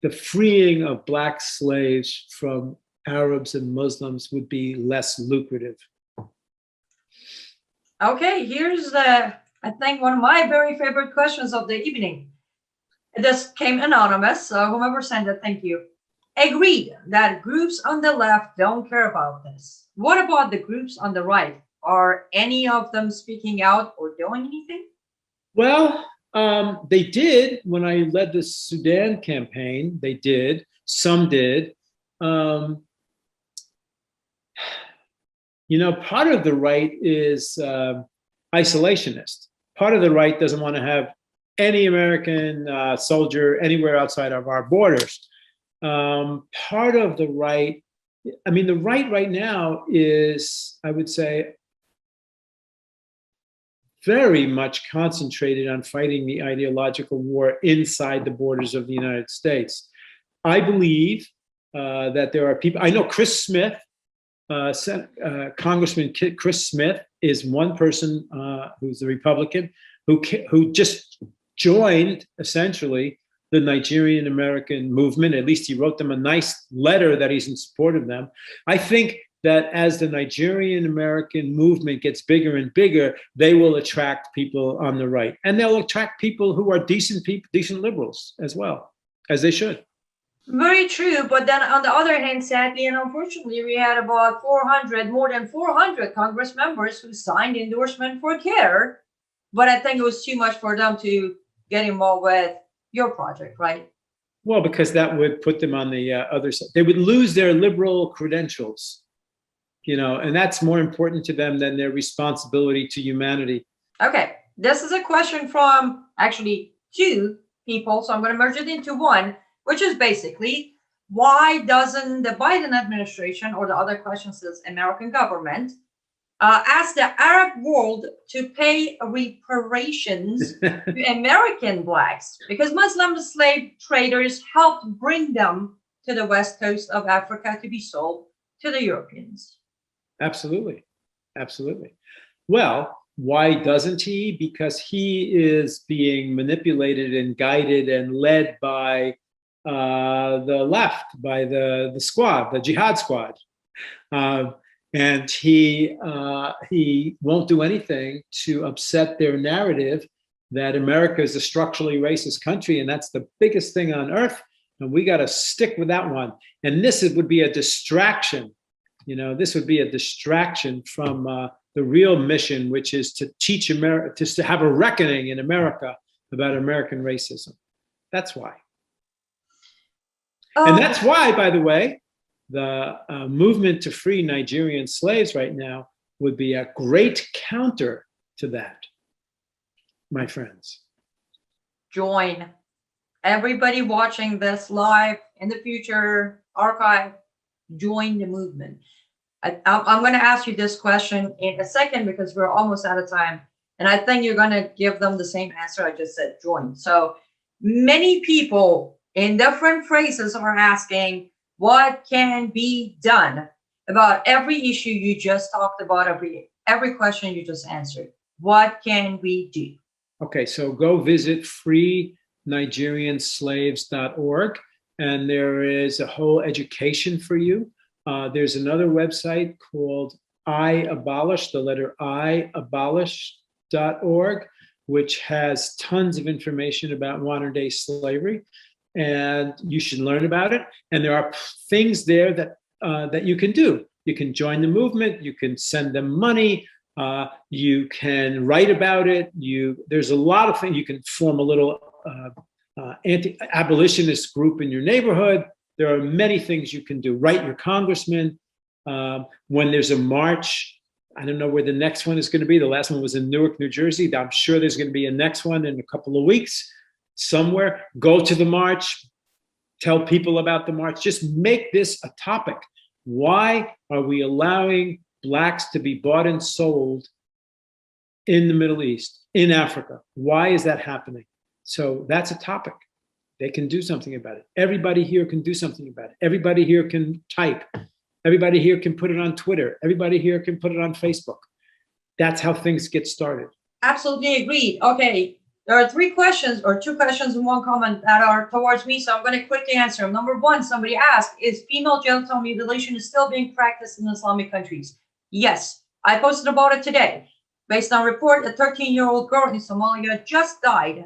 Speaker 2: The freeing of Black slaves from Arabs and Muslims would be less lucrative.
Speaker 1: Okay, here's I think one of my very favorite questions of the evening. This came anonymous, so whomever sent it, thank you. Agreed that groups on the left don't care about this. What about the groups on the right? Are any of them speaking out or doing anything?
Speaker 2: Well, they did when I led the Sudan campaign. They did. Some did. Part of the right is isolationist. Part of the right doesn't want to have any American soldier anywhere outside of our borders. Part of the right, the right now is, I would say, very much concentrated on fighting the ideological war inside the borders of the United States. I believe that there are people, I know Chris Smith, Congressman Chris Smith is one person who's a Republican who just joined essentially the Nigerian American movement. At least he wrote them a nice letter that he's in support of them. I think that as the Nigerian American movement gets bigger and bigger, they will attract people on the right, and they'll attract people who are decent people, decent liberals as well, as they should.
Speaker 1: Very true, but then on the other hand, sadly and unfortunately, we had about more than 400 Congress members who signed endorsement for CARE, but I think it was too much for them to get involved with your project, right?
Speaker 2: Well, because that would put them on the other side. They would lose their liberal credentials, and that's more important to them than their responsibility to humanity.
Speaker 1: Okay, this is a question from actually two people, so I'm going to merge it into one, which is basically, why doesn't the Biden administration, or the other question says American government, ask the Arab world to pay reparations to American Blacks, because Muslim slave traders helped bring them to the west coast of Africa to be sold to the Europeans?
Speaker 2: Absolutely. Absolutely. Well, why doesn't he? Because he is being manipulated and guided and led by the left, by the squad, the jihad squad. And he won't do anything to upset their narrative that America is a structurally racist country, and that's the biggest thing on earth, and we got to stick with that one. And this would be a distraction. This would be a distraction from the real mission, which is to teach America, to have a reckoning in America about American racism. That's why. And that's why, by the way, the movement to free Nigerian slaves right now would be a great counter to that, my friends.
Speaker 1: Join. Everybody watching this live in the future, archive, join the movement. I'm going to ask you this question in a second because we're almost out of time. And I think you're going to give them the same answer I just said, join. So many people in different phrases are asking what can be done about every issue you just talked about, every question you just answered. What can we do?
Speaker 2: Okay, so go visit freenigerianslaves.org, and there is a whole education for you. There's another website called I Abolish, the letter I, abolish.org, which has tons of information about modern day slavery, and you should learn about it. And there are things there that that you can do. You can join the movement, you can send them money, you can write about it. There's a lot of things. You can form a little anti-abolitionist group in your neighborhood. There are many things you can do. Write your congressman. When there's a march, I don't know where the next one is going to be. The last one was in Newark, New Jersey. I'm sure there's going to be a next one in a couple of weeks somewhere. Go to the march. Tell people about the march. Just make this a topic. Why are we allowing Blacks to be bought and sold in the Middle East, in Africa? Why is that happening? So that's a topic. They can do something about it. Everybody here can do something about it. Everybody here can type. Everybody here can put it on Twitter. Everybody here can put it on Facebook. That's how things get started.
Speaker 1: Absolutely agreed. Okay, there are 3 questions or 2 questions and 1 comment that are towards me, so I'm going to quickly answer them. Number 1, somebody asked, is female genital mutilation still being practiced in Islamic countries? Yes, I posted about it today. Based on report, a 13-year-old girl in Somalia just died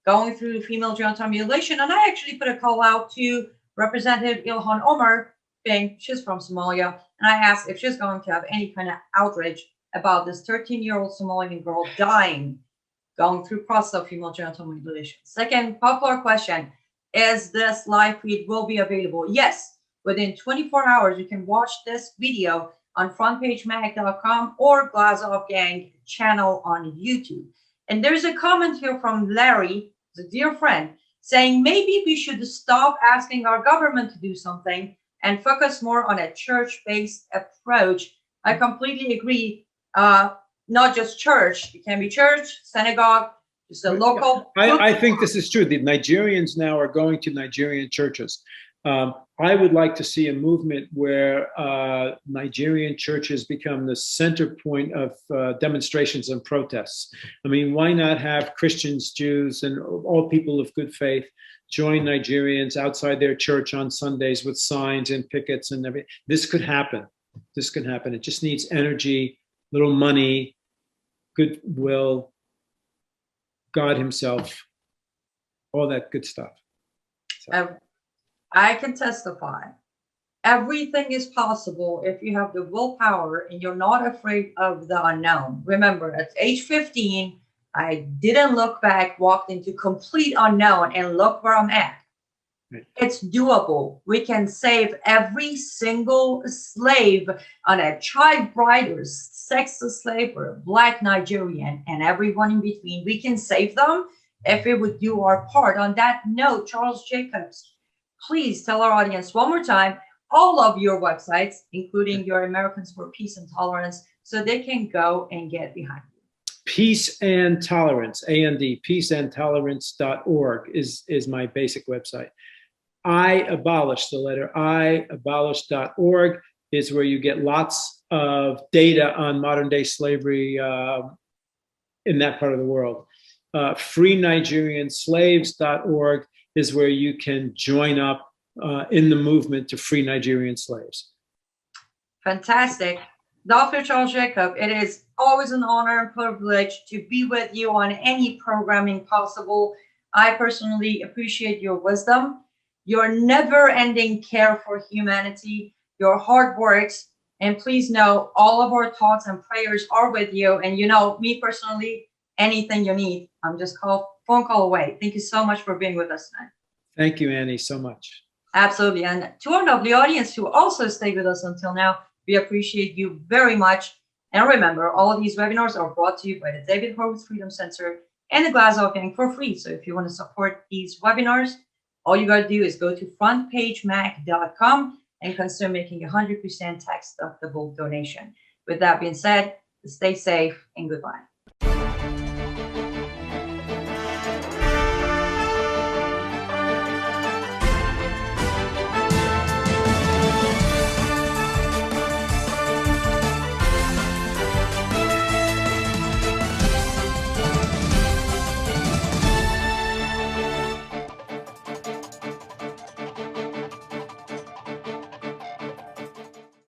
Speaker 1: going through female genital mutilation, and I actually put a call out to Representative Ilhan Omar, saying she's from Somalia, and I asked if she's going to have any kind of outrage about this 13-year-old Somalian girl dying going through process of female genital mutilation. Second popular question, is this live feed will be available? Yes, within 24 hours, you can watch this video on frontpagemag.com or Glazov Gang channel on YouTube. And there's a comment here from Larry, a dear friend, saying maybe we should stop asking our government to do something and focus more on a church-based approach. I completely agree. Not just church. It can be church, synagogue, just a local.
Speaker 2: I think this is true. The Nigerians now are going to Nigerian churches. I would like to see a movement where Nigerian churches become the center point of demonstrations and protests. I mean, why not have Christians, Jews, and all people of good faith join Nigerians outside their church on Sundays with signs and pickets and everything? This could happen. This can happen. It just needs energy, little money, goodwill, God himself, all that good stuff. So.
Speaker 1: I can testify. Everything is possible if you have the willpower and you're not afraid of the unknown. Remember, at age 15, I didn't look back, walked into complete unknown, and look where I'm at. Right. It's doable. We can save every single slave on a child bride or sex slave or a Black Nigerian and everyone in between. We can save them if we would do our part. On that note, Charles Jacobs, please tell our audience one more time all of your websites, including your Americans for Peace and Tolerance, so they can go and get behind you.
Speaker 2: Peace and Tolerance, AND, peaceandtolerance.org is my basic website. I Abolish, the letter I, abolish.org is where you get lots of data on modern day slavery in that part of the world. FreeNigerianSlaves.org is where you can join up in the movement to free Nigerian slaves.
Speaker 1: Fantastic. Dr. Charles Jacob, it is always an honor and privilege to be with you on any programming possible. I personally appreciate your wisdom, your never-ending care for humanity, your hard work, and please know all of our thoughts and prayers are with you. And you know, me personally, anything you need, I'm just phone call away. Thank you so much for being with us tonight.
Speaker 2: Thank you, Annie, so much.
Speaker 1: Absolutely. And to our lovely audience who also stayed with us until now, we appreciate you very much. And remember, all of these webinars are brought to you by the David Horowitz Freedom Center and the Glazov Gang for free. So if you want to support these webinars, all you got to do is go to frontpagemag.com and consider making a 100% tax-deductible donation. With that being said, stay safe and goodbye.